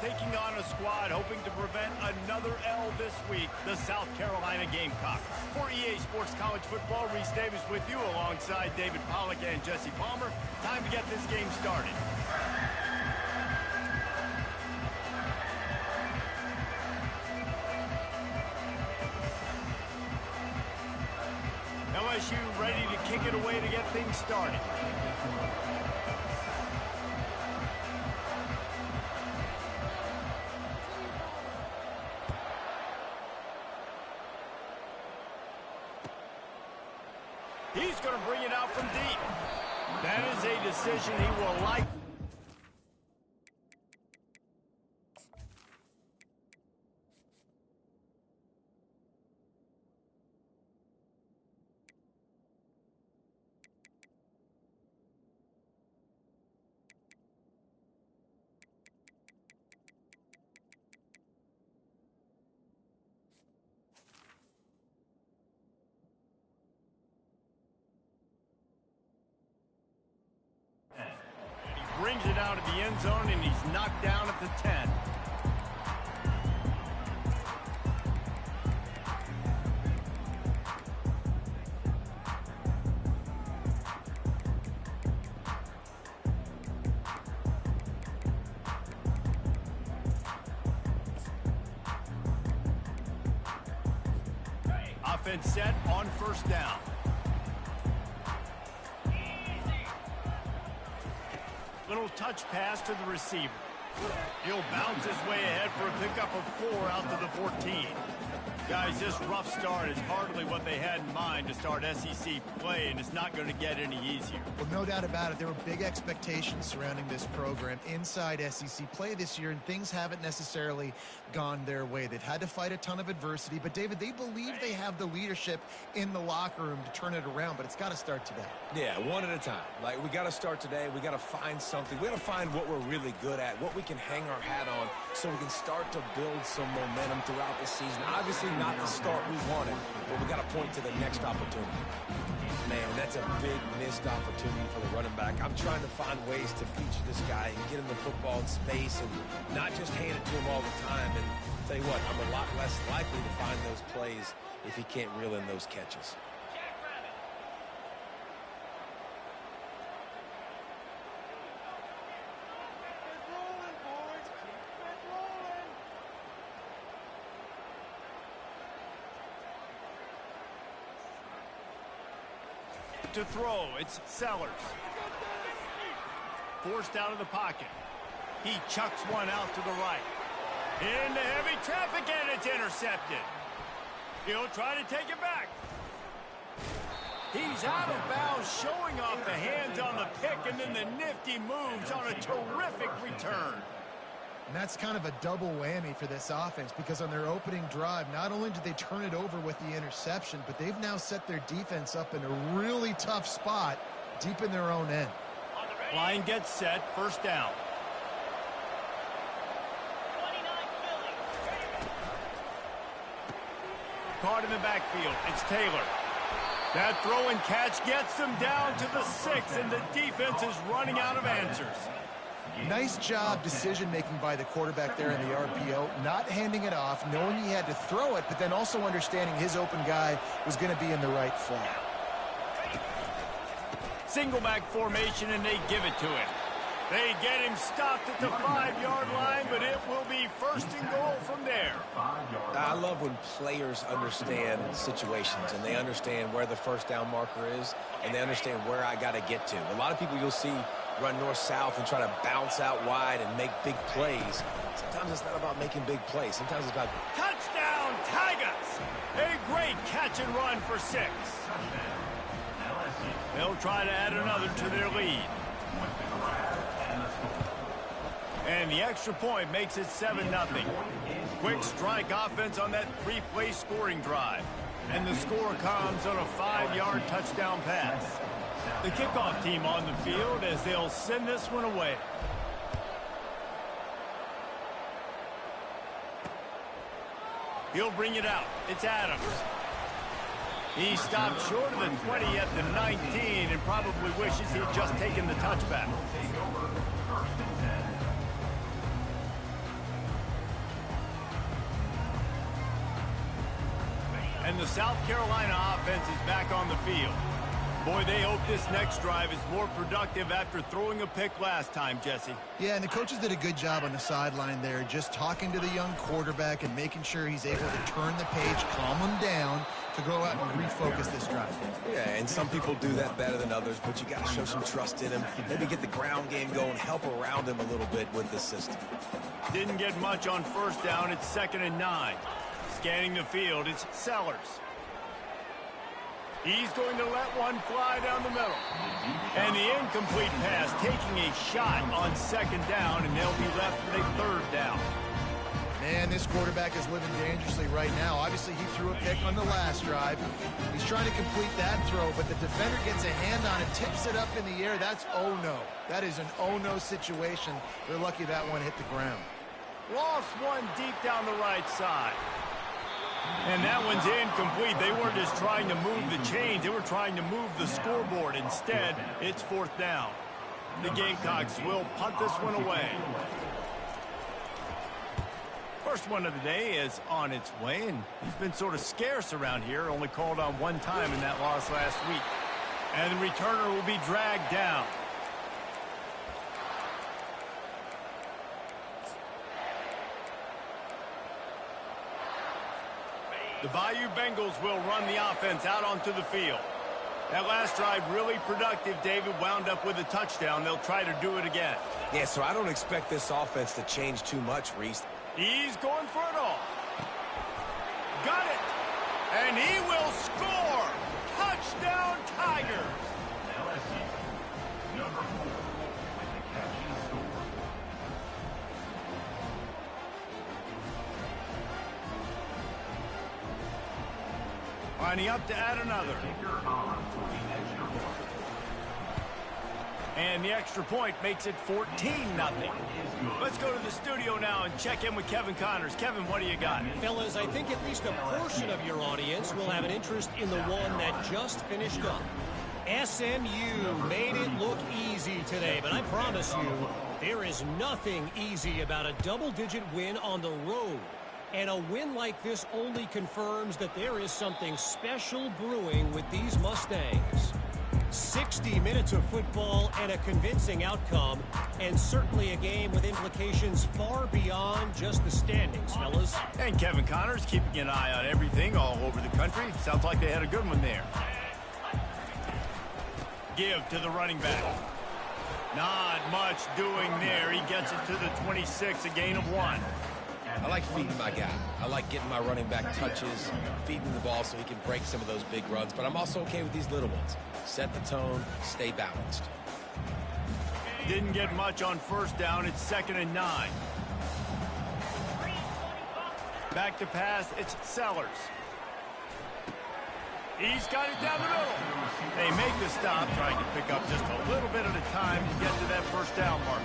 taking on a squad hoping to prevent another L this week, the South Carolina Gamecocks. For EA Sports College Football, Reese Davis with you alongside David Pollack and Jesse Palmer. Time to get this game started. LSU ready to kick it away to get things started. He's going to bring it out from deep. That is a decision he will like. Brings it out of the end zone, and he's knocked down at the 10. Offense set on first down. Little touch pass to the receiver. He'll bounce his way ahead for a pickup of 4 out to the 14. Guys, this rough start is hardly what they had in mind to start SEC play, and it's not going to get any easier. Well, no doubt about it. There were big expectations surrounding this program inside SEC play this year, and things haven't necessarily gone their way. They've had to fight a ton of adversity, but, David, they believe they have the leadership in the locker room to turn it around, but it's got to start today. Yeah, one at a time. Like, we got to start today. We got to find something. We got to find what we're really good at, what we can hang our hat on so we can start to build some momentum throughout the season. Obviously, not the start we wanted, but we got to point to the next opportunity. Man, that's a big missed opportunity for the running back. I'm trying to find ways to feature this guy and get him the football in space and not just hand it to him all the time. And tell you what, I'm a lot less likely to find those plays if he can't reel in those catches. To throw, it's Sellers. Forced out of the pocket. He chucks one out to the right. Into heavy traffic, and it's intercepted. He'll try to take it back. He's out of bounds, showing off the hands on the pick, and then the nifty moves on a terrific return. And that's kind of a double whammy for this offense, because on their opening drive, not only did they turn it over with the interception, but they've now set their defense up in a really tough spot deep in their own end. Line gets set, first down. Caught in the backfield, it's Taylor. That throw and catch gets them down to the 6, and the defense is running out of answers. Nice job decision-making by the quarterback there in the RPO, not handing it off, knowing he had to throw it, but then also understanding his open guy was going to be in the right flat. Single back formation, and they give it to him. They get him stopped at the 5-yard line, but it will be first and goal from there. I love when players understand situations, and they understand where the first down marker is, and they understand where I got to get to. A lot of people you'll see run north-south and try to bounce out wide and make big plays. Sometimes it's not about making big plays. Sometimes it's about... Touchdown, Tigers! A great catch and run for 6. They'll try to add another to their lead. And the extra point makes it 7-0. Quick strike offense on that 3-play scoring drive. And the score comes on a 5-yard touchdown pass. The kickoff team on the field as they'll send this one away. He'll bring it out. It's Adams. He stopped short of the 20 at the 19 and probably wishes he'd just taken the touchback. And the South Carolina offense is back on the field. Boy, they hope this next drive is more productive after throwing a pick last time, Jesse. Yeah, and the coaches did a good job on the sideline there, just talking to the young quarterback and making sure he's able to turn the page, calm him down to go out and refocus this drive. Yeah, and some people do that better than others, but you got to show some trust in him. Maybe get the ground game going, help around him a little bit with the system. Didn't get much on first down. It's 2nd and 9. Scanning the field, it's Sellers. He's going to let one fly down the middle. And the incomplete pass, taking a shot on 2nd down, and they'll be left with a 3rd down. Man, this quarterback is living dangerously right now. Obviously, he threw a pick on the last drive. He's trying to complete that throw, but the defender gets a hand on it, tips it up in the air. That's oh-no. That is an oh-no situation. They're lucky that one hit the ground. Lost one deep down the right side. And that one's incomplete. They weren't just trying to move the chains. They were trying to move the scoreboard. Instead, it's 4th down. The Gamecocks will punt this one away. First one of the day is on its way, and he's been sort of scarce around here. Only called on one time in that loss last week. And the returner will be dragged down. The Bayou Bengals will run the offense out onto the field. That last drive really productive. David wound up with a touchdown. They'll try to do it again. Yeah, so I don't expect this offense to change too much, Reese. He's going for it all. Got it. And he will score. Touchdown, Tigers. Number 4 with the catch and score. Lining up to add another. And the extra point makes it 14-0. Let's go to the studio now and check in with Kevin Connors. Kevin, what do you got? Fellas, I think at least a portion of your audience will have an interest in the one that just finished up. SMU made it look easy today, but I promise you, there is nothing easy about a double-digit win on the road. And a win like this only confirms that there is something special brewing with these Mustangs. 60 minutes of football and a convincing outcome, and certainly a game with implications far beyond just the standings, fellas. And Kevin Connors keeping an eye on everything all over the country. Sounds like they had a good one there. Give to the running back. Not much doing there. He gets it to the 26, a gain of 1. I like feeding my guy. I like getting my running back touches, feeding the ball so he can break some of those big runs. But I'm also okay with these little ones. Set the tone, stay balanced. Didn't get much on first down. It's 2nd and 9. Back to pass. It's Sellers. He's got it down the middle. They make the stop, trying to pick up just a little bit at a time to get to that first down marker.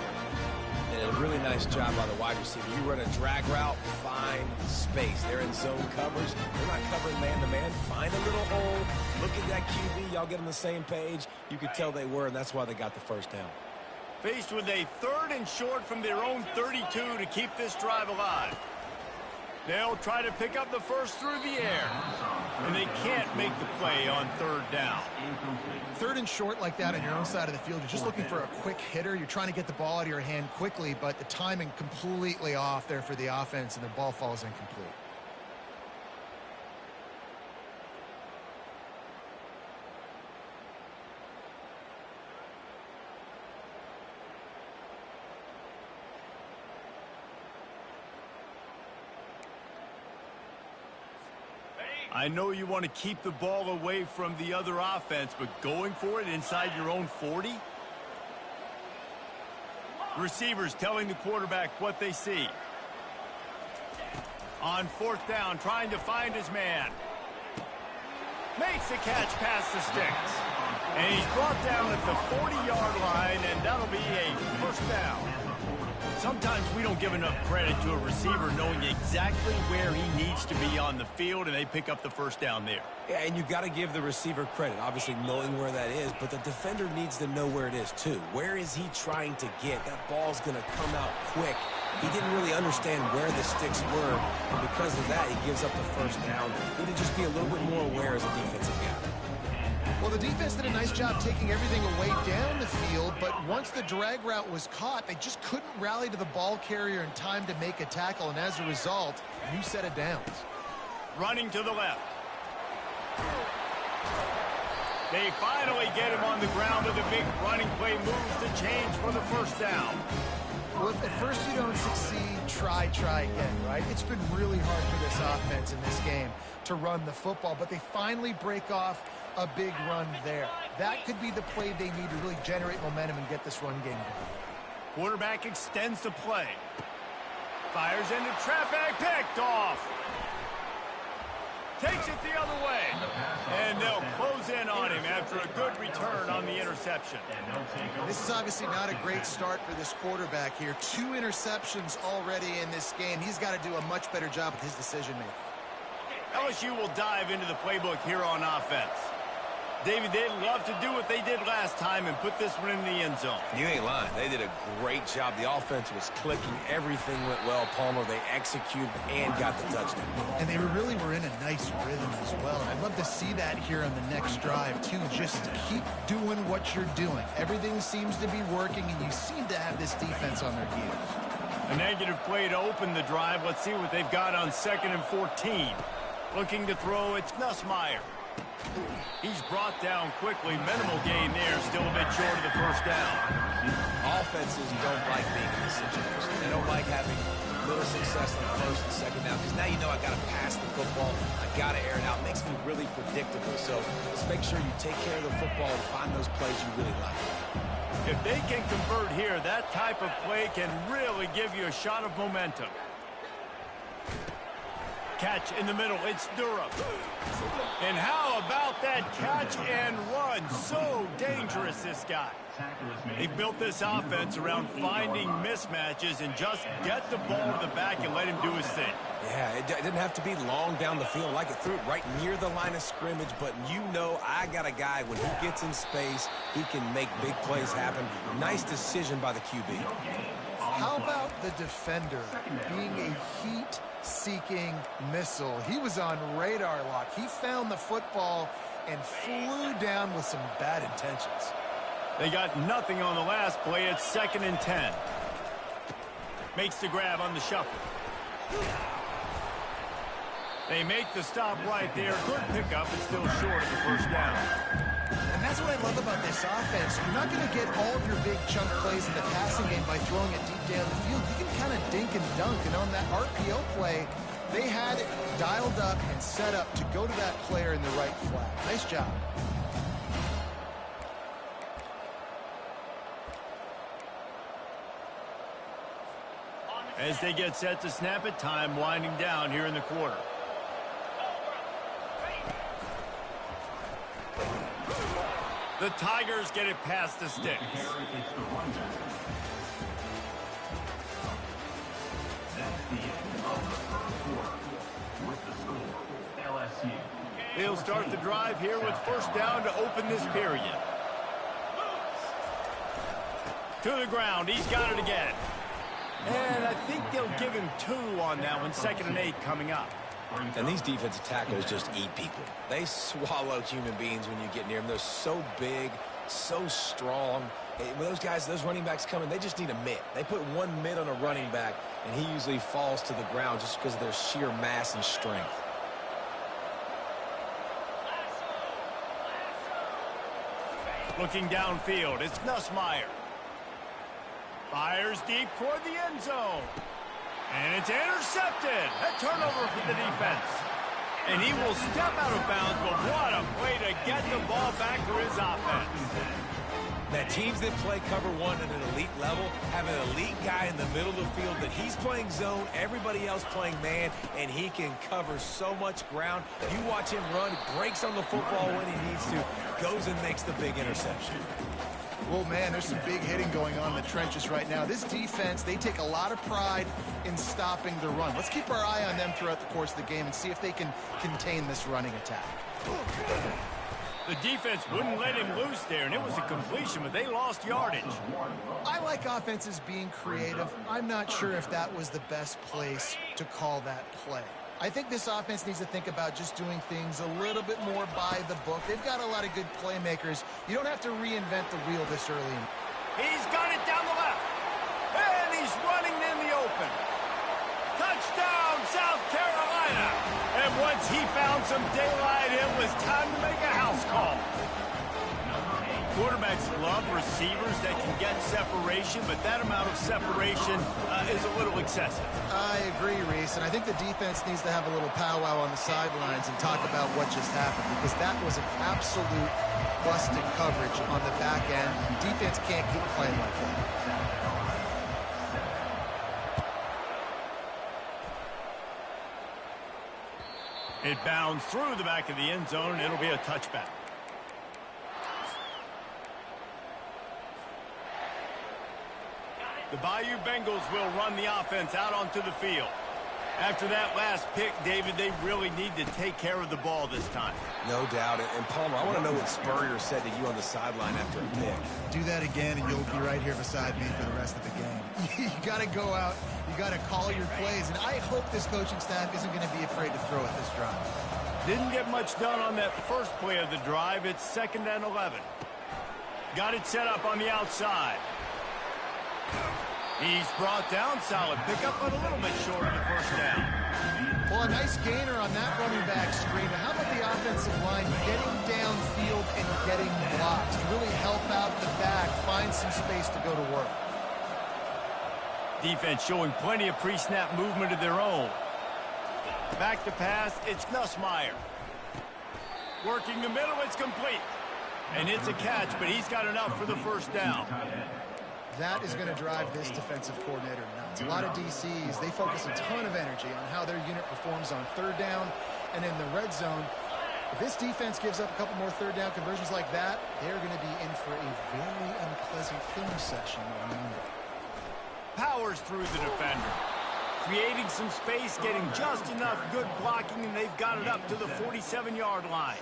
And a really nice job by the wide receiver. You run a drag route, find space. They're in zone coverage. They're not covering man-to-man. Find a little hole. Look at that QB. Y'all get on the same page. You could tell they were, and that's why they got the first down. Faced with a 3rd and short from their own 32 to keep this drive alive. They'll try to pick up the first through the air. And they can't make the play on 3rd down. 3rd and short like that on your own side of the field, you're just looking for a quick hitter. You're trying to get the ball out of your hand quickly, but the timing completely off there for the offense, and the ball falls incomplete. I know you want to keep the ball away from the other offense, but going for it inside your own 40? Receivers telling the quarterback what they see. On 4th down, trying to find his man. Makes the catch past the sticks. And he's brought down at the 40-yard line, and that'll be a first down. Sometimes we don't give enough credit to a receiver knowing exactly where he needs to be on the field, and they pick up the first down there. Yeah, and you've got to give the receiver credit, obviously knowing where that is, but the defender needs to know where it is too. Where is he trying to get? That ball's going to come out quick, He didn't really understand where the sticks were, and because of that, he gives up the first down. He need to just be a little bit more aware as a defensive guy. Well, the defense did a nice job taking everything away down the field, but once the drag route was caught, they just couldn't rally to the ball carrier in time to make a tackle, and as a result, a new set of downs. Running to the left. They finally get him on the ground with a big running play moves to change for the first down. Well, if at first you don't succeed, try again, right? It's been really hard for this offense in this game to run the football, but they finally break off a big run there. That could be the play they need to really generate momentum and get this run game going. Quarterback extends the play. Fires into traffic, picked off. Takes it the other way. And they'll close in on him after a good return on the interception. This is obviously not a great start for this quarterback here. 2 interceptions already in this game. He's got to do a much better job with his decision-making. LSU will dive into the playbook here on offense. David, they'd love to do what they did last time and put this one in the end zone. You ain't lying. They did a great job. The offense was clicking. Everything went well. Palmer, they executed and got the touchdown. And they really were in a nice rhythm as well. I'd love to see that here on the next drive, too. Just keep doing what you're doing. Everything seems to be working, and you seem to have this defense on their heels. A negative play to open the drive. Let's see what they've got on 2nd and 14. Looking to throw, it's Nussmeier. He's brought down quickly. Minimal gain there. Still a bit short of the first down. Offenses don't like being in this situation. They don't like having little success on the first and second down because now you know I got to pass the football. I got to air it out. It makes me really predictable. So just make sure you take care of the football and find those plays you really like. If they can convert here, that type of play can really give you a shot of momentum. Catch in the middle. It's Durham. And how about that catch and run? So dangerous, this guy. They've built this offense around finding mismatches and just get the ball to the back and let him do his thing. Yeah, it didn't have to be long down the field. Like it threw it right near the line of scrimmage, but you know I got a guy, when he gets in space, he can make big plays happen. Nice decision by the QB. How about the defender being a heat-seeking missile? He was on radar lock. He found the football and flew down with some bad intentions. They got nothing on the last play. It's 2nd and 10. Makes the grab on the shuffle. They make the stop right there. Good pickup, but still short of the first down. And that's what I love about this offense. You're not going to get all of your big chunk plays in the passing game by throwing it deep down the field. You can kind of dink and dunk. And on that RPO play, they had it dialed up and set up to go to that player in the right flat. Nice job. As they get set to snap it, time winding down here in the quarter. The Tigers get it past the sticks. They'll start the drive here with first down to open this period. To the ground. He's got it again. And I think they'll give him 2 on that one. 2nd and 8 coming up. And these defensive tackles just eat people. They swallow human beings when you get near them. They're so big, so strong. When those guys, those running backs come in, they just need a mitt. They put one mitt on a running back, and he usually falls to the ground just because of their sheer mass and strength. Looking downfield, it's Nussmeier. Fires deep toward the end zone. And it's intercepted. A turnover for the defense. And he will step out of bounds, but what a way to get the ball back for his offense. Now, teams that play cover one at an elite level have an elite guy in the middle of the field that he's playing zone, everybody else playing man, and he can cover so much ground. You watch him run, breaks on the football when he needs to, goes and makes the big interception. Well, man, there's some big hitting going on in the trenches right now. This defense, they take a lot of pride in stopping the run. Let's keep our eye on them throughout the course of the game and see if they can contain this running attack. The defense wouldn't let him loose there, and it was a completion, but they lost yardage. I like offenses being creative. I'm not sure if that was the best place to call that play. I think this offense needs to think about just doing things a little bit more by the book. They've got a lot of good playmakers. You don't have to reinvent the wheel this early. He's got it down the left, and he's running in the open. Touchdown, South Carolina! And once he found some daylight, it was time to make a house call. Quarterbacks love receivers that can get separation, but that amount of separation is a little excessive. I agree, Reese, and I think the defense needs to have a little powwow on the sidelines and talk about what just happened, because that was an absolute busted coverage on the back end. Defense can't keep playing like that. It bounds through the back of the end zone, and it'll be a touchback. The Bayou Bengals will run the offense out onto the field. After that last pick, David, they really need to take care of the ball this time. No doubt. And Palmer, I want to know what Spurrier said to you on the sideline after a pick. Do that again, and you'll be right here beside me for the rest of the game. You got to go out. You got to call your plays, and I hope this coaching staff isn't going to be afraid to throw at this drive. Didn't get much done on that first play of the drive. It's 2nd and 11. Got it set up on the outside. He's brought down. Solid pickup, but a little bit short of the first down. Well, a nice gainer on that running back screen. How about the offensive line getting downfield and getting blocks to really help out the back, find some space to go to work? Defense showing plenty of pre-snap movement of their own. Back to pass, it's Nussmeier. Working the middle, it's complete. And it's a catch, but he's got enough for the first down. That is going to drive this defensive coordinator nuts. A lot of DCs, they focus a ton of energy on how their unit performs on third down and in the red zone. If this defense gives up a couple more third down conversions like that, they're going to be in for a very unpleasant film session on Monday. Powers through the defender. Creating some space, getting just enough good blocking, and they've got it up to the 47-yard line.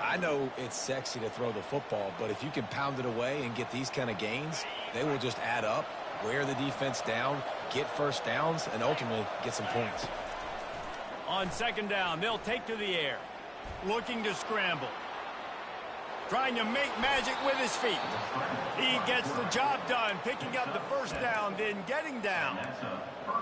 I know it's sexy to throw the football, but if you can pound it away and get these kind of gains, they will just add up, wear the defense down, get first downs, and ultimately get some points. On 2nd down, they'll take to the air. Looking to scramble. Trying to make magic with his feet. He gets the job done, picking up the first down, then getting down.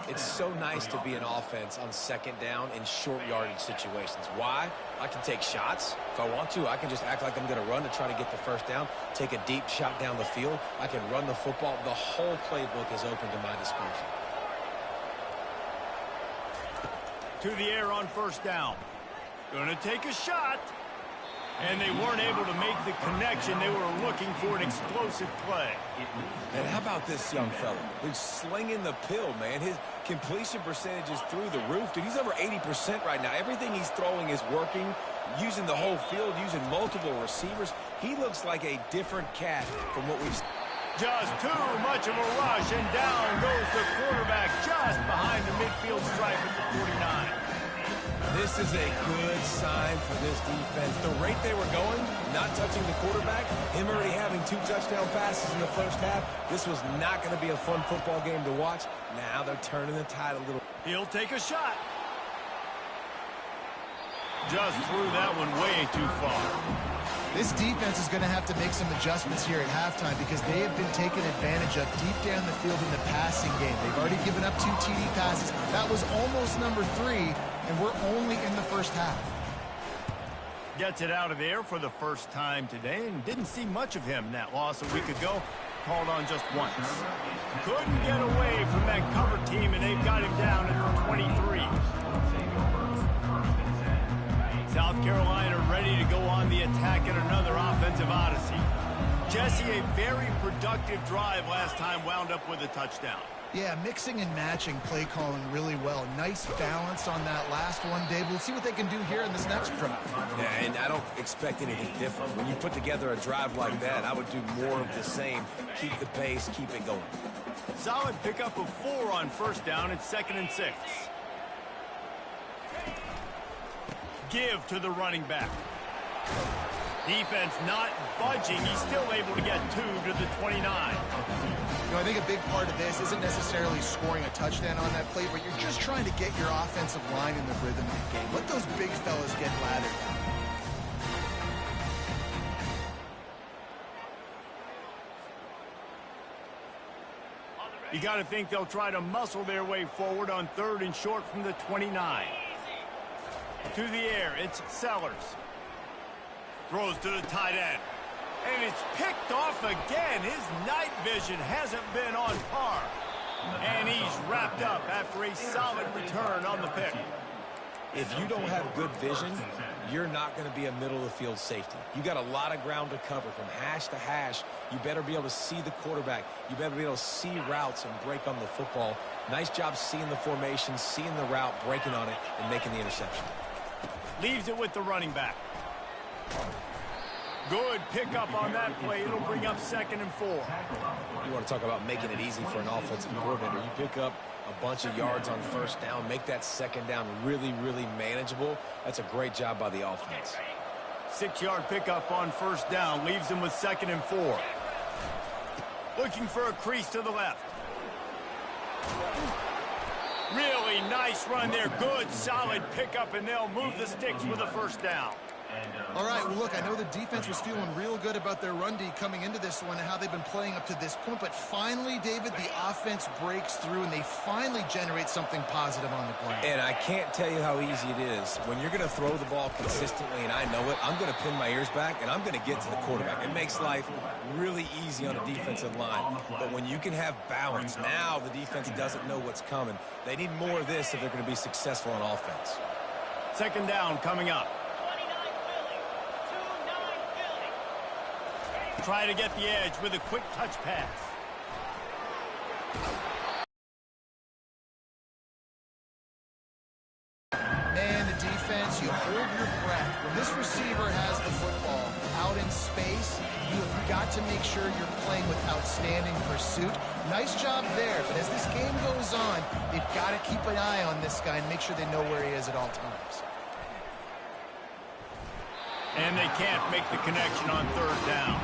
It's so nice to be an offense on 2nd down in short yardage situations. Why? I can take shots. If I want to, I can just act like I'm going to run to try to get the first down, take a deep shot down the field. I can run the football. The whole playbook is open to my disposal. To the air on 1st down. Going to take a shot. And they weren't able to make the connection. They were looking for an explosive play. And how about this young fella who's slinging the pill, man? His completion percentage is through the roof. Dude, he's over 80% right now. Everything he's throwing is working, using the whole field, using multiple receivers. He looks like a different cat from what we've seen. Just too much of a rush, and down goes the quarterback just behind the midfield stripe at the 49. This is a good sign for this defense. The rate they were going, not touching the quarterback, him already having 2 touchdown passes in the first half, this was not going to be a fun football game to watch. Now they're turning the tide a little. He'll take a shot. Just threw that one way too far. This defense is going to have to make some adjustments here at halftime because they have been taken advantage of deep down the field in the passing game. They've already given up 2 TD passes. That was almost number 3, and we're only in the first half. Gets it out of there for the first time today, and didn't see much of him in that loss a week ago. Called on just once. Couldn't get away from that cover team, and they've got him down at the 23. South Carolina ready to go on the attack at another offensive odyssey. Jesse, a very productive drive last time, wound up with a touchdown. Yeah, mixing and matching play calling really well. Nice balance on that last one, Dave. We'll see what they can do here in this next drive. Yeah, and I don't expect anything different. When you put together a drive like that, I would do more of the same. Keep the pace, keep it going. Solid pickup of 4 on 1st down. It's 2nd and 6. Give to the running back. Defense not budging. He's still able to get 2 to the 29. I think a big part of this isn't necessarily scoring a touchdown on that play, but you're just trying to get your offensive line in the rhythm of the game. Let those big fellas get lathered down. You got to think they'll try to muscle their way forward on 3rd and short from the 29. To the air, it's Sellers. Throws to the tight end. And it's picked off again. His night vision hasn't been on par. And he's wrapped up after a solid return on the pick. If you don't have good vision, you're not going to be a middle-of-the-field safety. You got a lot of ground to cover from hash to hash. You better be able to see the quarterback. You better be able to see routes and break on the football. Nice job seeing the formation, seeing the route, breaking on it, and making the interception. Leaves it with the running back. Good pickup on that play. It'll bring up 2nd and 4. You want to talk about making it easy for an offensive coordinator. You pick up a bunch of yards on 1st down, make that 2nd down really, really manageable. That's a great job by the offense. 6-yard pickup on 1st down. Leaves him with 2nd and 4. Looking for a crease to the left. Really nice run there. Good, solid pickup, and they'll move the sticks with a 1st down. All right, well, look, I know the defense was feeling real good about their run D coming into this one and how they've been playing up to this point, but finally, David, the offense breaks through and they finally generate something positive on the ground. And I can't tell you how easy it is. When you're going to throw the ball consistently, and I know it, I'm going to pin my ears back, and I'm going to get to the quarterback. It makes life really easy on a defensive line. But when you can have balance, now the defense doesn't know what's coming. They need more of this if they're going to be successful on offense. 2nd down coming up. Try to get the edge with a quick touch pass. And the defense, you hold your breath. When this receiver has the football out in space, you have got to make sure you're playing with outstanding pursuit. Nice job there, but as this game goes on, they've got to keep an eye on this guy and make sure they know where he is at all times. And they can't make the connection on 3rd down.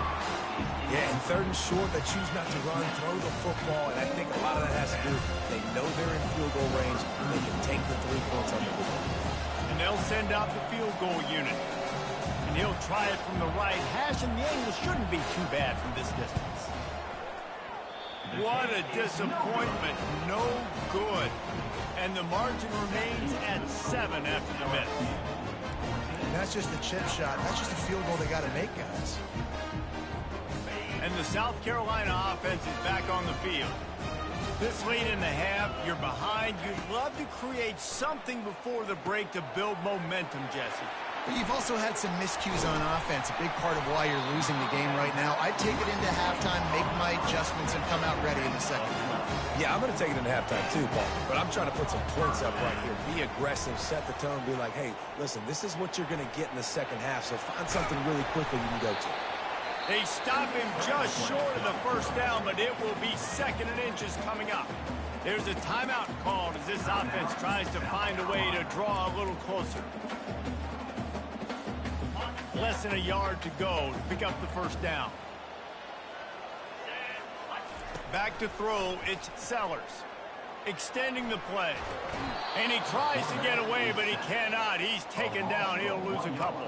Yeah, and 3rd and short, they choose not to run, throw the football, and I think a lot of that has to do with they know they're in field goal range, and they can take the 3 points on the board. And they'll send out the field goal unit. And he'll try it from the right hash, and the angle shouldn't be too bad from this distance. What a disappointment. No good. And the margin remains at 7 after the miss. And that's just a chip shot. That's just a field goal they got to make, guys. And the South Carolina offense is back on the field. This late in the half, you're behind. You'd love to create something before the break to build momentum, Jesse. But you've also had some miscues on offense, a big part of why you're losing the game right now. I'd take it into halftime, make my adjustments, and come out ready in the 2nd half. Yeah, I'm going to take it into halftime too, Paul. But I'm trying to put some points up right here. Be aggressive, set the tone, be like, hey, listen, this is what you're going to get in the 2nd half, so find something really quickly you can go to. They stop him just short of the 1st down, but it will be 2nd and inches coming up. There's a timeout called as this offense tries to find a way to draw a little closer. Less than a yard to go to pick up the 1st down. Back to throw, it's Sellers. Extending the play. And he tries to get away, but he cannot. He's taken down. He'll lose a couple.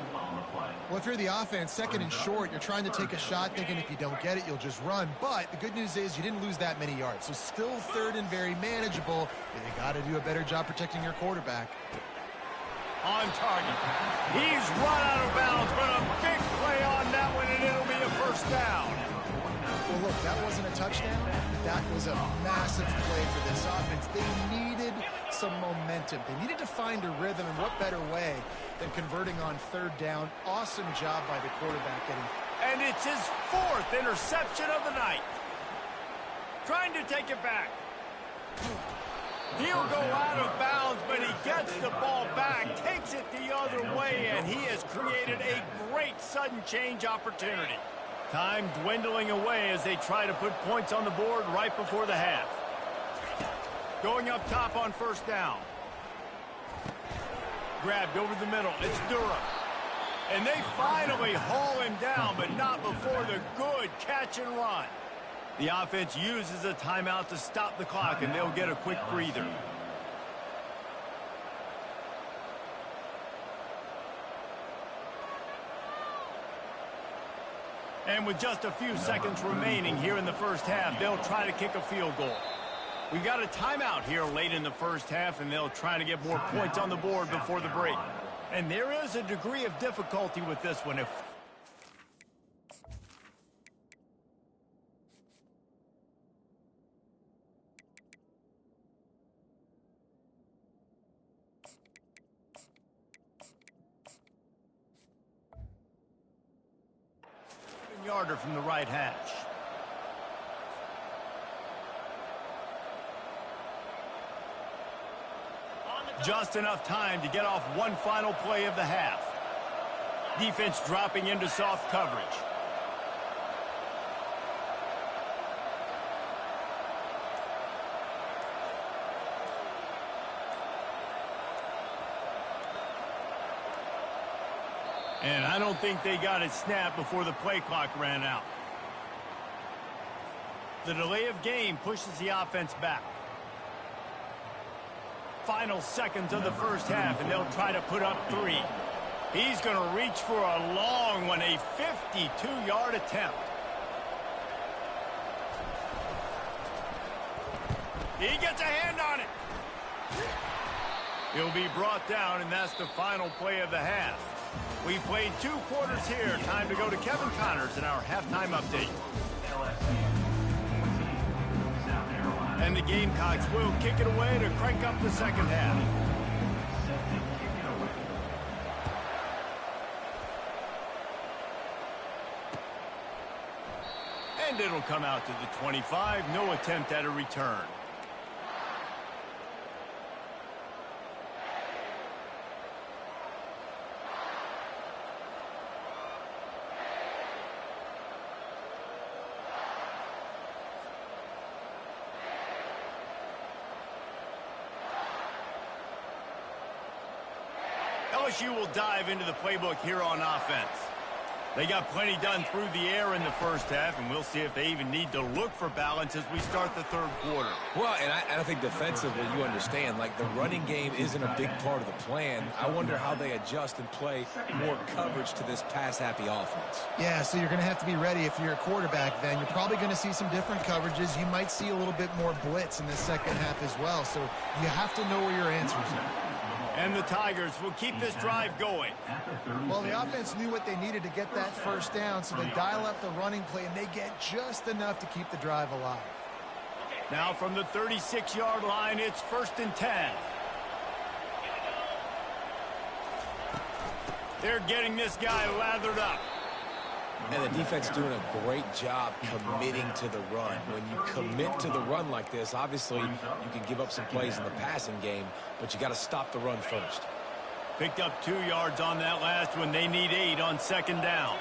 Well, if you're the offense, 2nd and short, you're trying to take a shot thinking if you don't get it, you'll just run. But the good news is you didn't lose that many yards. So still 3rd and very manageable. You got to do a better job protecting your quarterback. On target. He's run out of bounds, but a big play on that one, and it'll be a 1st down. Well, look, that wasn't a touchdown. That was a massive play for this offense. They needed some momentum. They needed to find a rhythm, and what better way than converting on 3rd down. Awesome job by the quarterback getting. And it's his 4th interception of the night. Trying to take it back. He'll go out of bounds, but he gets the ball back, takes it the other way, and he has created a great sudden change opportunity. Time dwindling away as they try to put points on the board right before the half. Going up top on 1st down. Grabbed over the middle. It's Durham. And they finally haul him down, but not before the good catch and run. The offense uses a timeout to stop the clock, and they'll get a quick breather. And with just a few seconds remaining here in the first half, they'll try to kick a field goal. We've got a timeout here late in the first half, and they'll try to get more points on the board before the break. And there is a degree of difficulty with this one. Yarder from the right hash. Just enough time to get off one final play of the half. Defense dropping into soft coverage. And I don't think they got it snapped before the play clock ran out. The delay of game pushes the offense back. Final seconds of the first half, and they'll try to put up 3. He's going to reach for a long one, a 52-yard attempt. He gets a hand on it. He'll be brought down, and that's the final play of the half. We played 2 quarters here. Time to go to Kevin Connors in our halftime update. And the Gamecocks will kick it away to crank up the second half. And it'll come out to the 25. No attempt at a return. LSU will dive into the playbook here on offense. They got plenty done through the air in the first half, and we'll see if they even need to look for balance as we start the third quarter. Well, and I think defensively, you understand, like the running game isn't a big part of the plan. I wonder how they adjust and play more coverage to this pass-happy offense. Yeah, so you're going to have to be ready if you're a quarterback then. You're probably going to see some different coverages. You might see a little bit more blitz in the second half as well, so you have to know where your answers are. And the Tigers will keep this drive going. Well, the offense knew what they needed to get that first down, so they dial up the running play, and they get just enough to keep the drive alive. Now from the 36-yard line, it's 1st and 10. They're getting this guy lathered up. And the defense doing a great job committing to the run. When you commit to the run like this, obviously you can give up some plays in the passing game, but you got to stop the run first. Picked up 2 yards on that last one. They need 8 on second down.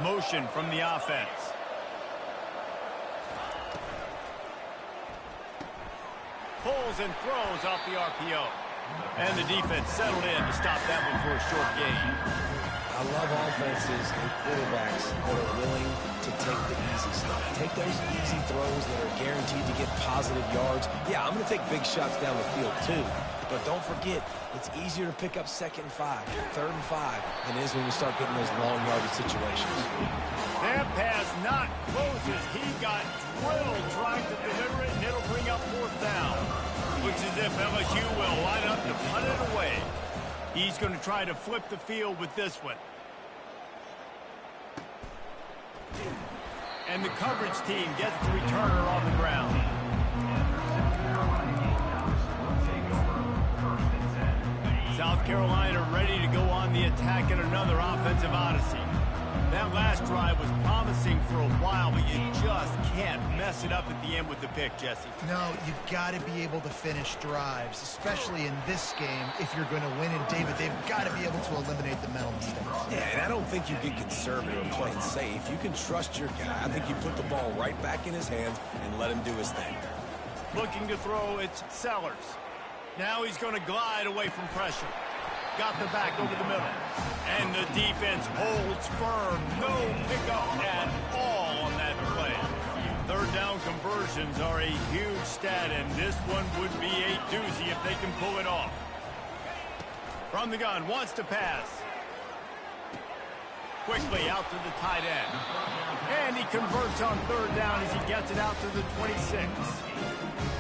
Motion from the offense. Pulls and throws off the RPO. And the defense settled in to stop that one for a short gain. I love offenses and quarterbacks that are willing to take the easy stuff. Take those easy throws that are guaranteed to get positive yards. Yeah, I'm going to take big shots down the field too. But don't forget, it's easier to pick up 2nd and 5, 3rd and 5 than it is when we start getting those long yardage situations. That pass not closes. He got drilled trying to deliver it, and it'll bring up 4th down. Looks as if LSU will line up to punt it away. He's going to try to flip the field with this one. And the coverage team gets the returner on the ground. South Carolina ready to go on the attack in another offensive odyssey. That last drive was promising for a while, but you just can't mess it up at the end with the pick, Jesse. No, you've got to be able to finish drives, especially in this game if you're going to win. And, David, they've got to be able to eliminate the mental mistakes. Yeah, and I don't think you get conservative and play it safe. You can trust your guy. I think you put the ball right back in his hands and let him do his thing. Looking to throw, it's Sellers. Now he's going to glide away from pressure. got the back over the middle. And the defense holds firm. No pickup at all on that play. Third down conversions are a huge stat, and this one would be a doozy if they can pull it off. From the gun, wants to pass. Quickly out to the tight end. And he converts on third down as he gets it out to the 26.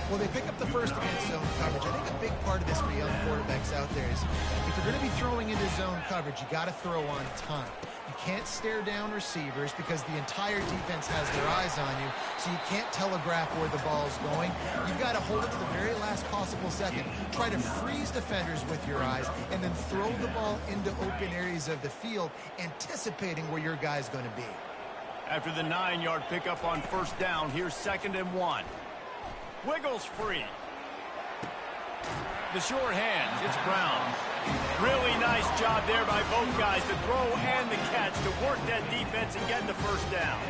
Well, they pick up the first against zone coverage. I think a big part of this for young quarterbacks out there is if you're going to be throwing into zone coverage, you got to throw on time. You can't stare down receivers because the entire defense has their eyes on you, so you can't telegraph where the ball's going. You've got to hold it to the very last possible second. Try to freeze defenders with your eyes and then throw the ball into open areas of the field, anticipating where your guy's going to be. After the 9-yard pickup on first down, here's 2nd and 1. Wiggles free. The short hands, it's Brown. Really nice job there by both guys, the throw and the catch to work that defense and get the first down.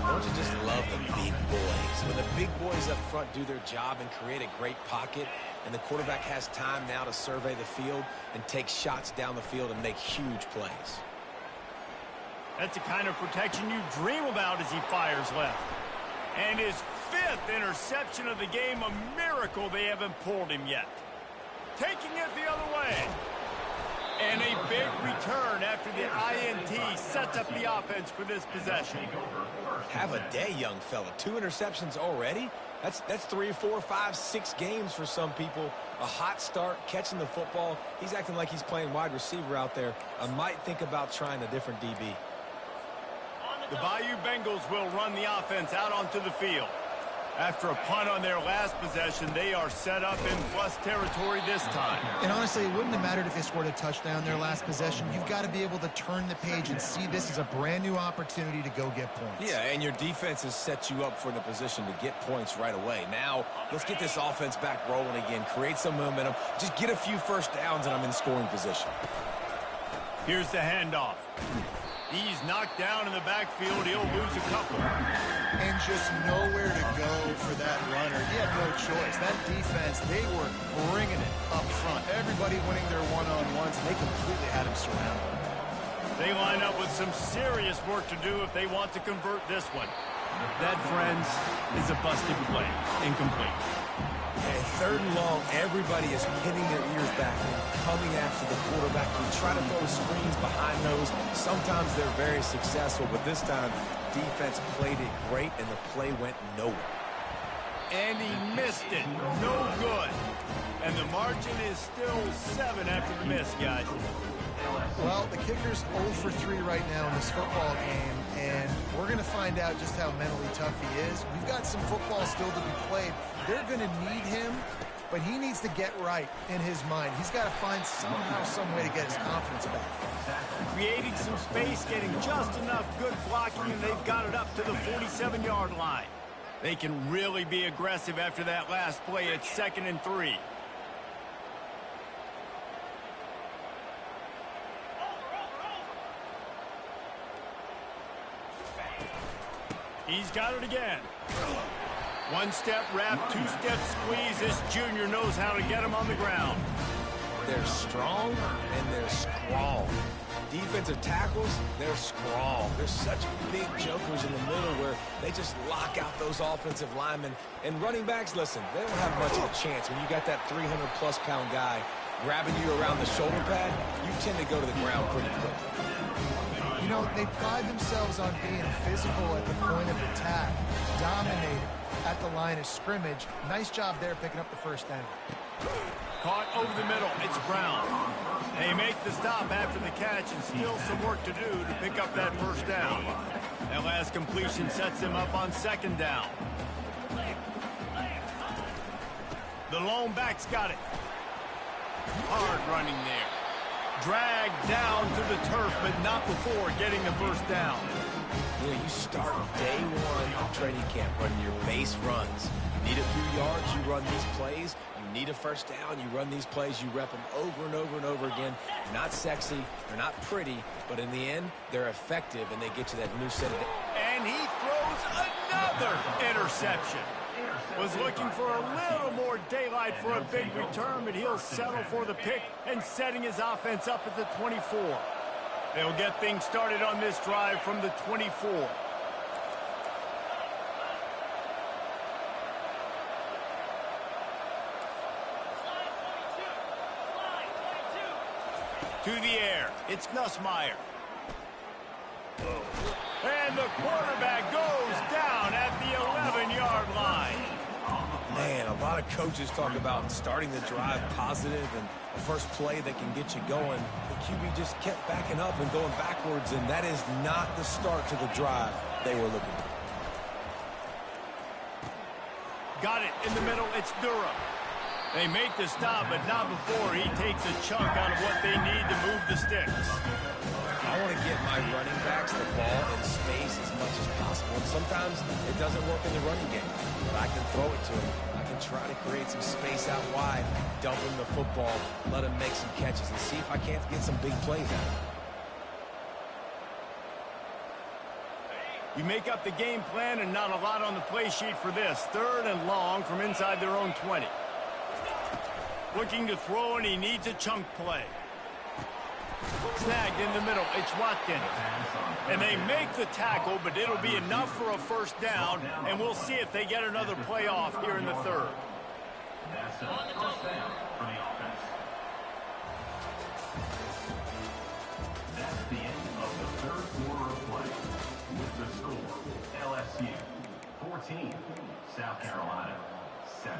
Don't you just love the big boys? When the big boys up front do their job and create a great pocket, and the quarterback has time now to survey the field and take shots down the field and make huge plays. That's the kind of protection you dream about as he fires left. And his 5th interception of the game, a miracle they haven't pulled him yet. Taking it the other way. And a big return after the INT sets up the offense for this possession. Have a day, young fella. 2 interceptions already? That's 3, 4, 5, 6 games for some people. A hot start, catching the football. He's acting like he's playing wide receiver out there. I might think about trying a different DB. The Bayou Bengals will run the offense out onto the field. After a punt on their last possession, they are set up in plus territory this time. And honestly, it wouldn't have mattered if they scored a touchdown their last possession. You've got to be able to turn the page and see this as a brand new opportunity to go get points. Yeah, and your defense has set you up for the position to get points right away. Now, let's get this offense back rolling again, create some momentum, just get a few first downs, and I'm in scoring position. Here's the handoff. He's knocked down in the backfield. He'll lose a couple. And just nowhere to go for that runner. He had no choice. That defense, they were bringing it up front. Everybody winning their one-on-ones, and they completely had him surrounded. They line up with some serious work to do if they want to convert this one. That, friends, is a busted play. Incomplete. And 3rd and long, everybody is pinning their ears back and coming after the quarterback. We try to throw screens behind those. Sometimes they're very successful, but this time, defense played it great, and the play went nowhere. And he missed it. No good. And the margin is still 7 after the miss, guys. Well, the kicker's 0 for 3 right now in this football game, and we're going to find out just how mentally tough he is. We've got some football still to be played. They're going to need him, but he needs to get right in his mind. He's got to find somehow, some way to get his confidence back. Creating some space, getting just enough good blocking, and they've got it up to the 47-yard line. They can really be aggressive after that last play. It's 2nd and 3. He's got it again. 1-step wrap, 2-step squeeze. This junior knows how to get him on the ground. They're strong and they're strong. Defensive tackles, they're strong. They're such big jokers in the middle where they just lock out those offensive linemen. And running backs, listen, they don't have much of a chance. When you got that 300-plus pound guy grabbing you around the shoulder pad, you tend to go to the ground pretty quickly. You know, they pride themselves on being physical at the point of attack, dominating at the line of scrimmage. Nice job there picking up the first down. Caught over the middle. It's Brown. They make the stop after the catch, and still some work to do to pick up that first down. That last completion sets them up on 2nd down. The lone back's got it. Hard running there. Dragged down to the turf, but not before getting the first down. You know, you start day one of training camp running your base runs. You need a few yards, you run these plays. You need a first down, you run these plays. You rep them over and over and over again. They're not sexy, they're not pretty, but in the end, they're effective, and they get you that new set of... And he throws another interception. Was looking for a little more daylight for a big return, but he'll settle for the pick and setting his offense up at the 24. They'll get things started on this drive from the 24. To the air, it's Nussmeier. And the quarterback goes down at the 11-yard line. Man, a lot of coaches talk about starting the drive positive and the first play that can get you going. The QB just kept backing up and going backwards, and that is not the start to the drive they were looking for. Got it in the middle, it's Durham. They make the stop, but not before he takes a chunk out of what they need to move the sticks. I want to get my running backs the ball in space as much as possible. And sometimes it doesn't work in the running game, but I can throw it to him. I can try to create some space out wide, dump him the football, let him make some catches, and see if I can't get some big plays out of him. You make up the game plan and not a lot on the play sheet for this. 3rd and long from inside their own 20. Looking to throw, and he needs a chunk play. Snagged in the middle, it's Watkins. And they make the tackle, but it'll be enough for a first down, and we'll see if they get another play off here in the 3rd. That's a first down for the offense. That's the end of the 3rd quarter of play. With the score, LSU 14, South Carolina 7.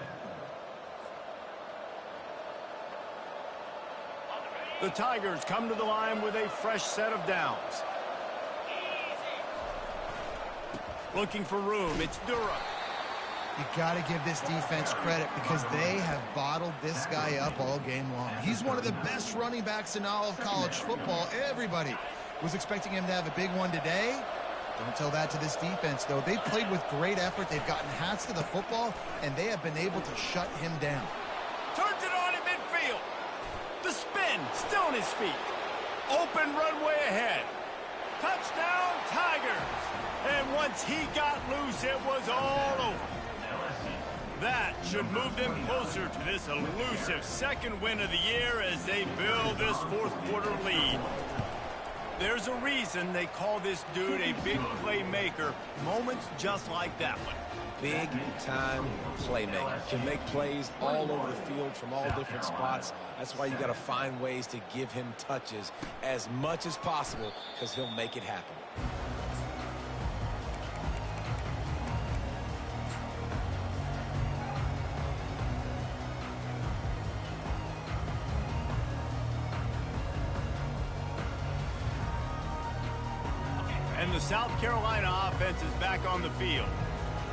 The Tigers come to the line with a fresh set of downs. Looking for room, it's Durham. You got to give this defense credit because they have bottled this guy up all game long. He's one of the best running backs in all of college football. Everybody was expecting him to have a big one today. Don't tell that to this defense, though. They've played with great effort. They've gotten hats to the football, and they have been able to shut him down. Turns it on in midfield. The spin, still on his feet. Open runway ahead. Touchdown, Tigers. And once he got loose, it was all over. That should move them closer to this elusive 2nd win of the year as they build this 4th quarter lead. There's a reason they call this dude a big playmaker. Moments just like that one. Big-time playmaker. Can make plays all over the field from all different spots. That's why you got to find ways to give him touches as much as possible because he'll make it happen. And the South Carolina offense is back on the field.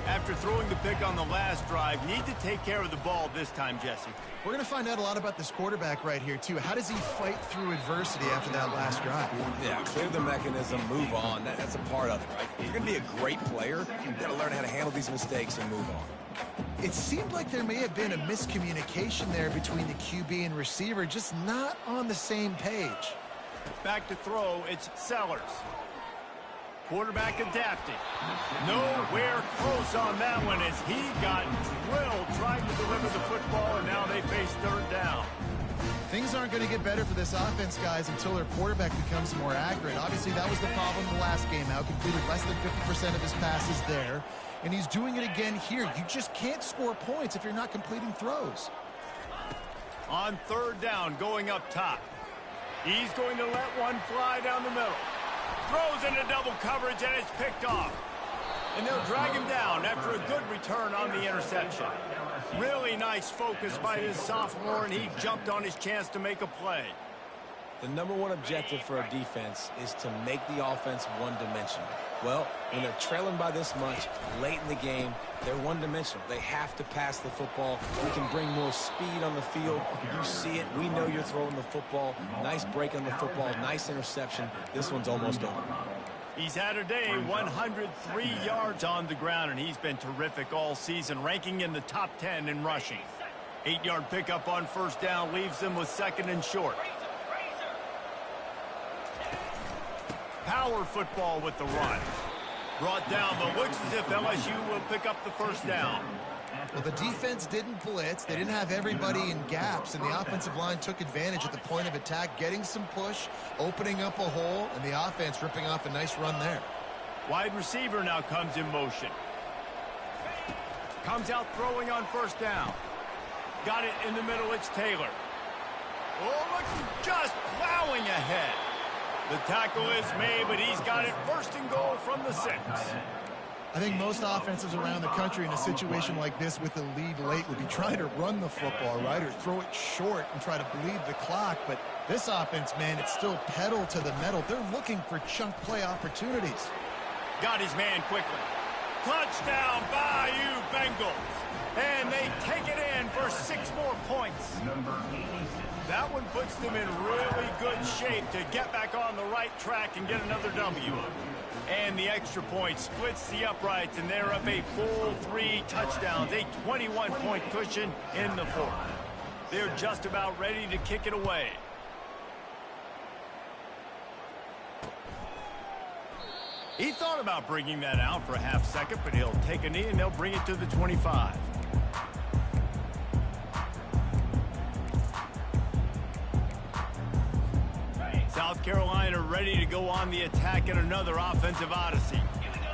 After throwing the pick on the last drive, need to take care of the ball this time, Jesse. We're going to find out a lot about this quarterback right here, too. How does he fight through adversity after that last drive? Yeah, clear the mechanism, move on. That's a part of it, right? If you're going to be a great player, you've got to learn how to handle these mistakes and move on. It seemed like there may have been a miscommunication there between the QB and receiver, just not on the same page. Back to throw, it's Sellers. Quarterback adapting. Nowhere close on that one as he got drilled trying to deliver the football, and now they face 3rd down. Things aren't going to get better for this offense, guys, until their quarterback becomes more accurate. Obviously, that was the problem the last game out. Completed less than 50% of his passes there, and he's doing it again here. You just can't score points if you're not completing throws. On 3rd down, going up top. He's going to let one fly down the middle. Throws into double coverage, and it's picked off. And they'll drag him down after a good return on the interception. Really nice focus by this sophomore, and he jumped on his chance to make a play. The #1 objective for a defense is to make the offense one-dimensional. Well, when they're trailing by this much late in the game, they're one-dimensional. They have to pass the football. We can bring more speed on the field. You see it. We know you're throwing the football. Nice break on the football. Nice interception. This one's almost over. He's had a day, 103 yards on the ground, and he's been terrific all season, ranking in the top 10 in rushing. 8-yard pickup on 1st down leaves them with 2nd and short. Power football with the run. Brought down, but looks as if LSU will pick up the 1st down. Well, the defense didn't blitz. They didn't have everybody in gaps, and the offensive line took advantage at the point of attack, getting some push, opening up a hole, and the offense ripping off a nice run there. Wide receiver now comes in motion. Comes out throwing on first down. Got it in the middle. It's Taylor. Oh, look, just plowing ahead. The tackle is made, but he's got it first and goal from the 6. I think most offenses around the country in a situation like this with the lead late would be trying to run the football, right, or throw it short and try to bleed the clock. But this offense, man, it's still pedal to the metal. They're looking for chunk play opportunities. Got his man quickly. Touchdown, Bayou Bengals. And they take it in for 6 more points. That one puts them in really good shape to get back on the right track and get another W. And the extra point splits the uprights, and they're up a full 3 touchdowns, a 21-point cushion in the 4th. They're just about ready to kick it away. He thought about bringing that out for a half second, but he'll take a knee and they'll bring it to the 25. South Carolina ready to go on the attack in another offensive odyssey.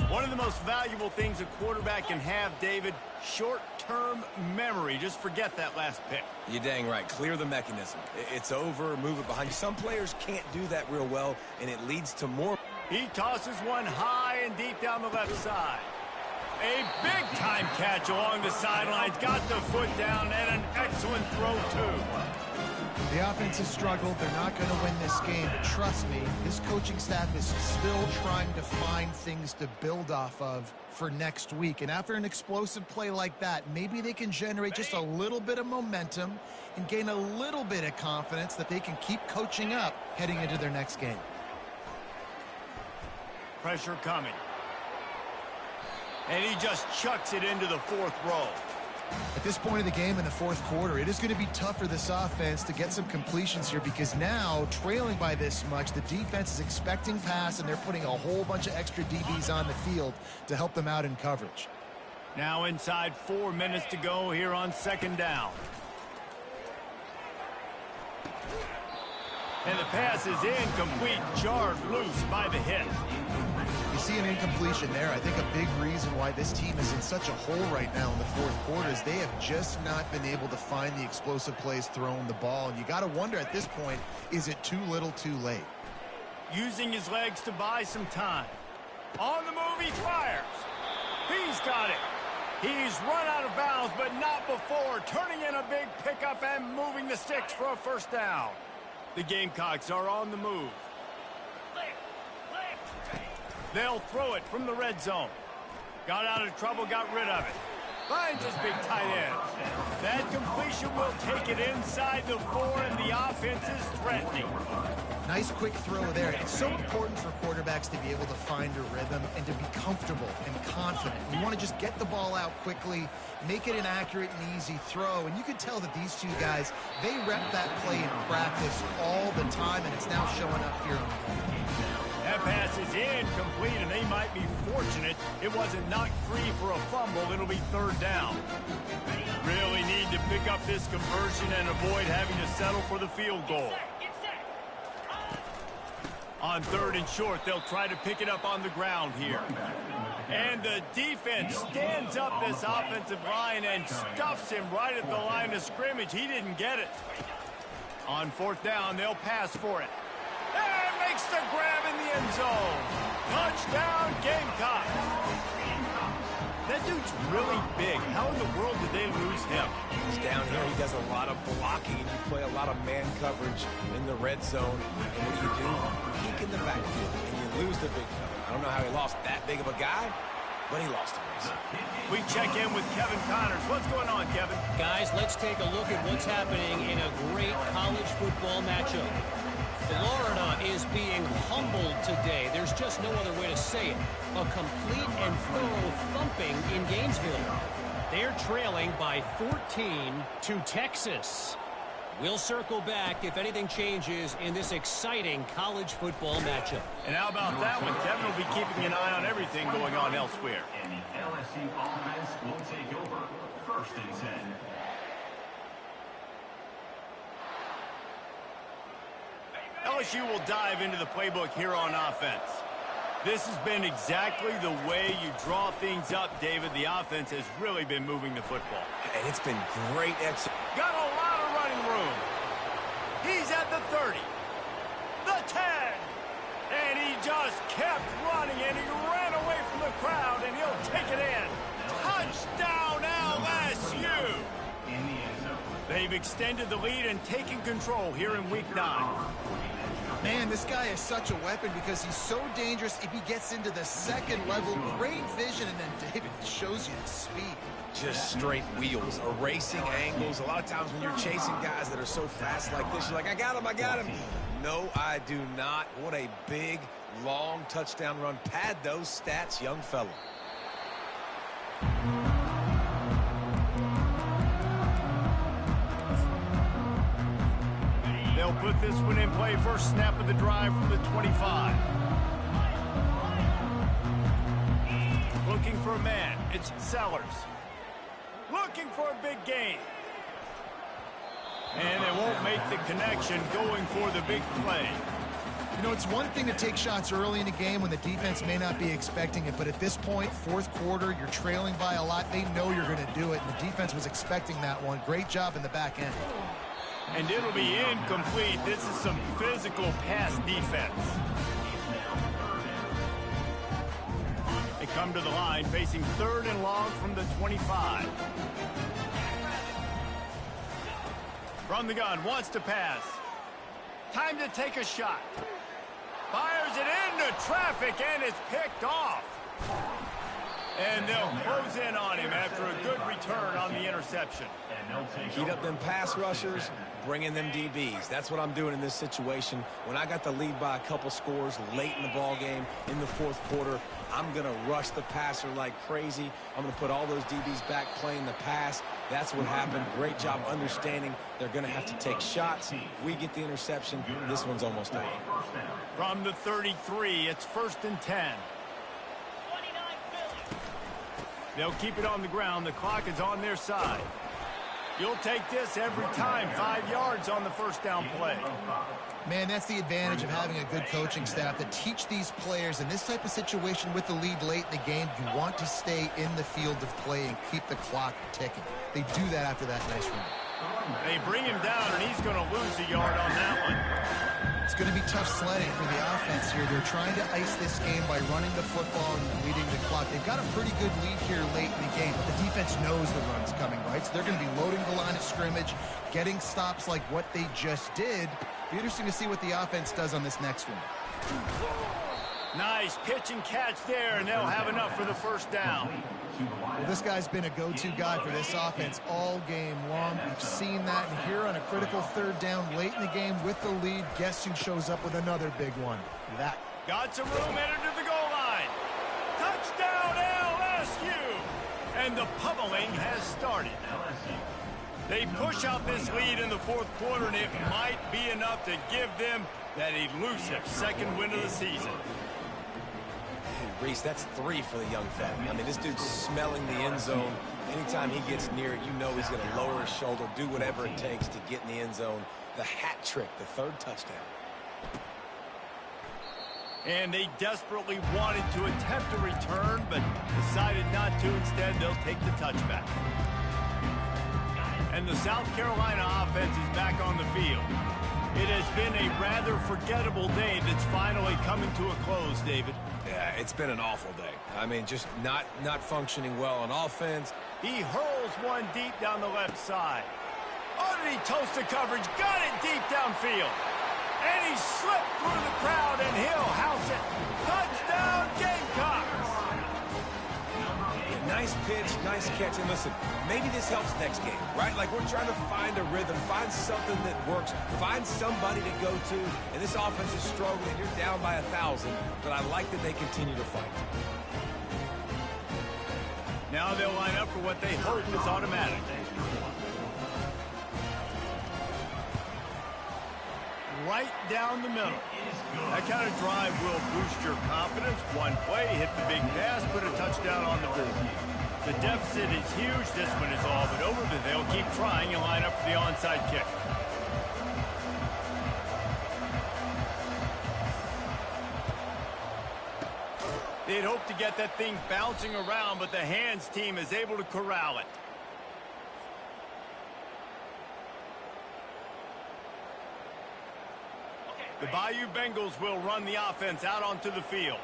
One of the most valuable things a quarterback can have, David, short-term memory. Just forget that last pick. You're dang right. Clear the mechanism. It's over, move it behind you. Some players can't do that real well, and it leads to more. He tosses one high and deep down the left side. A big-time catch along the sidelines. Got the foot down, and an excellent throw, too. The offense has struggled. They're not going to win this game, but trust me, this coaching staff is still trying to find things to build off of for next week. And after an explosive play like that, maybe they can generate just a little bit of momentum and gain a little bit of confidence that they can keep coaching up heading into their next game. Pressure coming. And he just chucks it into the 4th row. At this point of the game in the 4th quarter, it is going to be tough for this offense to get some completions here because now, trailing by this much, the defense is expecting pass, and they're putting a whole bunch of extra DBs on the field to help them out in coverage. Now inside 4 minutes to go here on 2nd down. And the pass is incomplete, jarred loose by the hit. You see an incompletion there. I think a big reason why this team is in such a hole right now in the 4th quarter is they have just not been able to find the explosive plays throwing the ball. And you got to wonder at this point, is it too little too late? Using his legs to buy some time. On the move, he fires. He's got it. He's run out of bounds, but not before. Turning in a big pickup and moving the sticks for a 1st down. The Gamecocks are on the move. They'll throw it from the red zone. Got out of trouble, got rid of it. Finds his big tight end. That completion will take it inside the 4, and the offense is threatening. Nice quick throw there. It's so important for quarterbacks to be able to find a rhythm and to be comfortable and confident. You want to just get the ball out quickly, make it an accurate and easy throw. And you can tell that these two guys, they rep that play in practice all the time, and it's now showing up here on the field. That pass is incomplete, and they might be fortunate it wasn't knocked free for a fumble. It'll be 3rd down. Really need to pick up this conversion and avoid having to settle for the field goal. On 3rd and short, they'll try to pick it up on the ground here. And the defense stands up this offensive line and stuffs him right at the line of scrimmage. He didn't get it. On 4th down, they'll pass for it. And makes the grab in the end zone. Touchdown, Gamecock. That dude's really big. How in the world did they lose him? He's down here. He does a lot of blocking, and you play a lot of man coverage in the red zone. And what do? Peek in the backfield, and you lose the big fella. I don't know how he lost that big of a guy, but he lost him. We check in with Kevin Connors. What's going on, Kevin? Guys, let's take a look at what's happening in a great college football matchup. Florida is being humbled today. There's just no other way to say it. A complete and thorough thumping in Gainesville. They're trailing by 14 to Texas. We'll circle back if anything changes in this exciting college football matchup. And how about that one? Kevin will be keeping an eye on everything going on elsewhere. And the LSU offense will take over First and 10. LSU will dive into the playbook here on offense. This has been exactly the way you draw things up, David. The offense has really been moving the football. And it's been great execution. Got a lot of running room. He's at the 30, the 10, and he just kept running, and he ran away from the crowd, and he'll take it in. Touchdown, LSU! They've extended the lead and taken control here in Week 9. Man, this guy is such a weapon because he's so dangerous if he gets into the second level. Great vision, and then David shows you the speed. Just straight wheels, erasing angles. A lot of times when you're chasing guys that are so fast like this, you're like, I got him, I got him. No, I do not. What a big, long touchdown run. Pad those stats, young fella. They'll put this one in play. First snap of the drive from the 25. Looking for a man. It's Sellers. Looking for a big gain. And they won't make the connection, going for the big play. You know, it's one thing to take shots early in the game when the defense may not be expecting it, but at this point, fourth quarter, you're trailing by a lot. They know you're going to do it, and the defense was expecting that one. Great job in the back end. And it'll be incomplete. This is some physical pass defense. They come to the line, facing 3rd and long from the 25. From the gun, wants to pass. Time to take a shot. Fires it into traffic, and it's picked off. And they'll close in on him after a good return on the interception. Heat up them pass rushers, bring in them DBs. That's what I'm doing in this situation. When I got the lead by a couple scores late in the ball game in the fourth quarter, I'm going to rush the passer like crazy. I'm going to put all those DBs back playing the pass. That's what happened. Great job understanding they're going to have to take shots. We get the interception. This one's almost over. From the 33, it's 1st and 10. They'll keep it on the ground. The clock is on their side. You'll take this every time. 5 yards on the first down play. Man, that's the advantage of having a good coaching staff that teach these players in this type of situation with the lead late in the game. You want to stay in the field of play and keep the clock ticking. They do that after that nice run. They bring him down, and he's going to lose a yard on that one. It's going to be tough sledding for the offense here. They're trying to ice this game by running the football and leading the clock. They've got a pretty good lead here late in the game, but the defense knows the run's coming, right? So they're going to be loading the line of scrimmage, getting stops like what they just did. Be interesting to see what the offense does on this next one. Nice pitch and catch there, and they'll have enough for the first down. Well, this guy's been a go-to guy for this offense all game long. We've seen that, and here on a critical 3rd down late in the game with the lead, guess who shows up with another big one? That. Got some room, headed to the goal line. Touchdown, LSU! And the pummeling has started. They push out this lead in the fourth quarter, and it might be enough to give them that elusive second win of the season. Reese, that's 3 for the young fella. I mean, this dude's smelling the end zone. Anytime he gets near it, you know he's going to lower his shoulder, do whatever it takes to get in the end zone. The hat trick, the 3rd touchdown. And they desperately wanted to attempt a return, but decided not to. Instead, they'll take the touchback. And the South Carolina offense is back on the field. It has been a rather forgettable day that's finally coming to a close, David. Yeah, it's been an awful day. I mean, just not functioning well on offense. He hurls one deep down the left side. Underneath toasted coverage, got it deep downfield. And he slipped through the crowd, and he'll house it. Touchdown, Gamecocks! Nice pitch, nice catch. And listen, maybe this helps next game, right? Like, we're trying to find a rhythm, find something that works, find somebody to go to. And this offense is struggling. You're down by 1,000, but I like that they continue to fight. Now they'll line up for what they hope is automatic. Right down the middle. That kind of drive will boost your confidence. One play, hit the big pass, put a touchdown on the board. The deficit is huge. This one is all but over, but they'll keep trying and line up for the onside kick. They'd hope to get that thing bouncing around, but the hands team is able to corral it. The Bayou Bengals will run the offense out onto the field.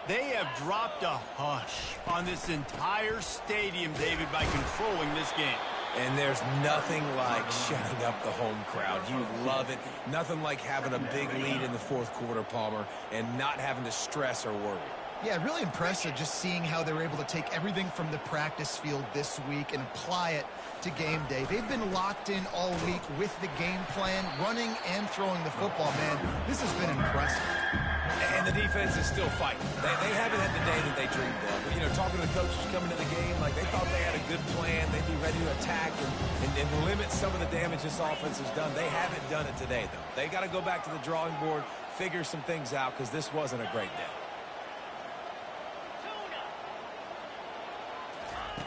They have dropped a hush on this entire stadium, David, by controlling this game. And there's nothing like shutting up the home crowd. You love it. Nothing like having a big lead in the fourth quarter, Palmer, and not having to stress or worry. Yeah, really impressive just seeing how they were able to take everything from the practice field this week and apply it to game day. They've been locked in all week with the game plan, running and throwing the football, man. This has been impressive. And the defense is still fighting. They haven't had the day that they dreamed of. But, you know, talking to the coaches coming to the game, like they thought they had a good plan. They'd be ready to attack and limit some of the damage this offense has done. They haven't done it today, though. They got to go back to the drawing board, figure some things out, because this wasn't a great day.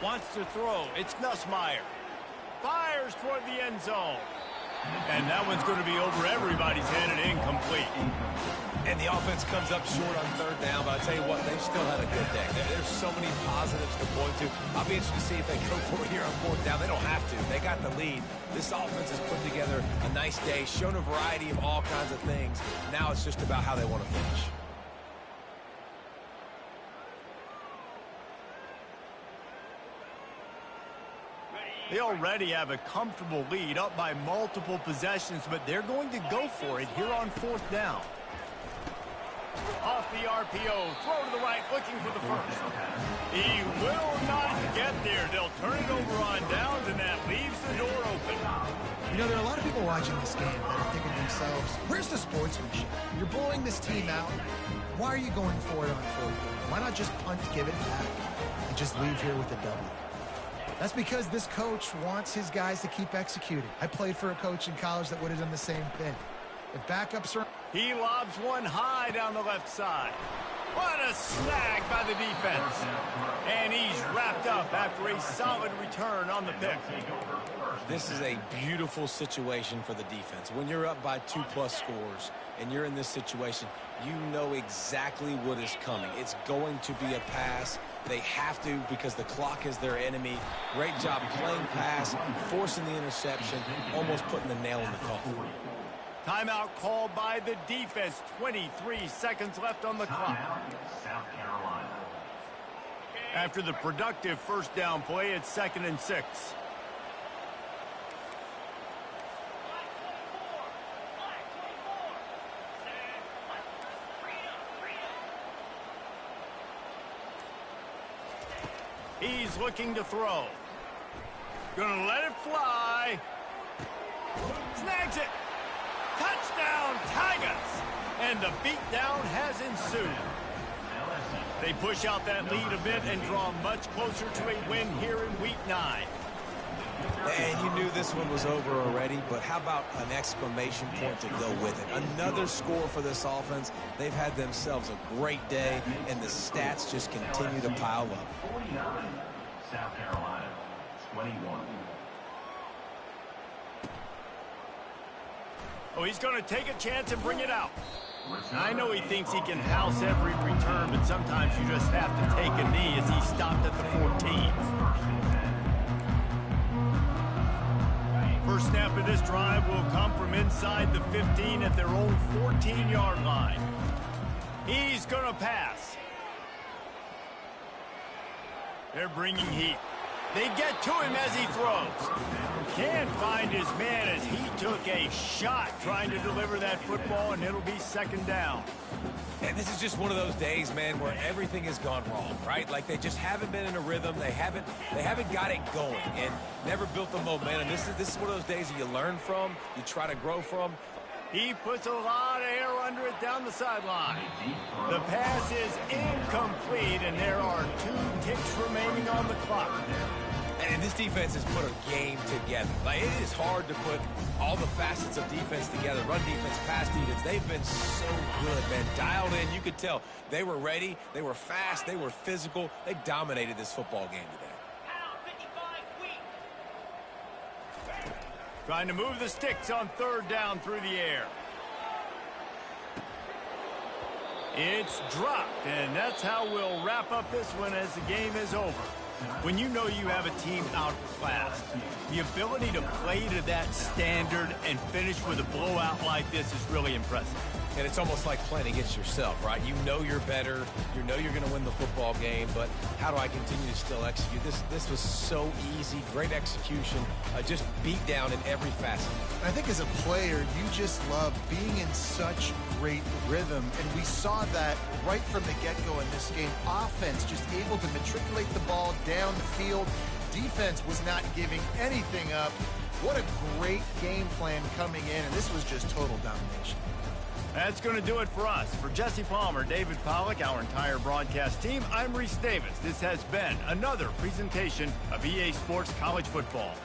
Wants to throw. It's Nussmeier. Fires toward the end zone. And that one's going to be over everybody's head and incomplete. And the offense comes up short on third down, but I tell you what, they've still had a good day. There's so many positives to point to. I'll be interested to see if they go for it here on fourth down. They don't have to. They got the lead. This offense has put together a nice day, shown a variety of all kinds of things. Now it's just about how they want to finish. They already have a comfortable lead, up by multiple possessions, but they're going to go for it here on fourth down. Off the RPO, throw to the right, looking for the first. He will not get there. They'll turn it over on downs, and that leaves the door open. You know, there are a lot of people watching this game that are thinking to themselves, where's the sportsmanship? You're blowing this team out. Why are you going for it on fourth down? Why not just punt, give it back, and just leave here with a W? That's because this coach wants his guys to keep executing. I played for a coach in college that would have done the same thing. If backups are... He lobs one high down the left side. What a snag by the defense. And he's wrapped up after a solid return on the pick. This is a beautiful situation for the defense. When you're up by 2+ scores and you're in this situation, you know exactly what is coming. It's going to be a pass. They have to because the clock is their enemy. Great job playing pass, forcing the interception, almost putting the nail in the coffin. Timeout called by the defense. 23 seconds left on the clock. South Carolina. After the productive first down play, it's 2nd and 6. He's looking to throw. Gonna let it fly. Snags it. Touchdown, Tigers. And the beatdown has ensued. They push out that lead a bit and draw much closer to a win here in Week 9. And you knew this one was over already, but how about an exclamation point to go with it? Another score for this offense. They've had themselves a great day, and the stats just continue to pile up. 49, South Carolina, 21. Oh, he's going to take a chance and bring it out. I know he thinks he can house every return, but sometimes you just have to take a knee as he stopped at the 14. First snap of this drive will come from inside the 15 at their own 14-yard line. He's going to pass. They're bringing heat. They get to him as he throws. Can't find his man as he took a shot trying to deliver that football, and it'll be 2nd down. And this is just one of those days, man, where everything has gone wrong, right? Like they just haven't been in a rhythm. They haven't got it going and never built the momentum. This is one of those days that you learn from, you try to grow from. He puts a lot of air under it down the sideline. The pass is incomplete, and there are 2 ticks remaining on the clock. And this defense has put a game together. Like, it is hard to put all the facets of defense together. Run defense, pass defense. They've been so good, man. Dialed in. You could tell they were ready. They were fast. They were physical. They dominated this football game today. Trying to move the sticks on third down through the air. It's dropped, and that's how we'll wrap up this one as the game is over. When you know you have a team outclassed, the ability to play to that standard and finish with a blowout like this is really impressive. And it's almost like playing against yourself, right? You know you're better. You know you're going to win the football game, but how do I continue to still execute? This was so easy, great execution, just beat down in every facet. I think as a player, you just love being in such great rhythm, and we saw that right from the get-go in this game. Offense just able to matriculate the ball down the field. Defense was not giving anything up. What a great game plan coming in, and this was just total domination. That's going to do it for us. For Jesse Palmer, David Pollack, our entire broadcast team, I'm Reese Davis. This has been another presentation of EA Sports College Football.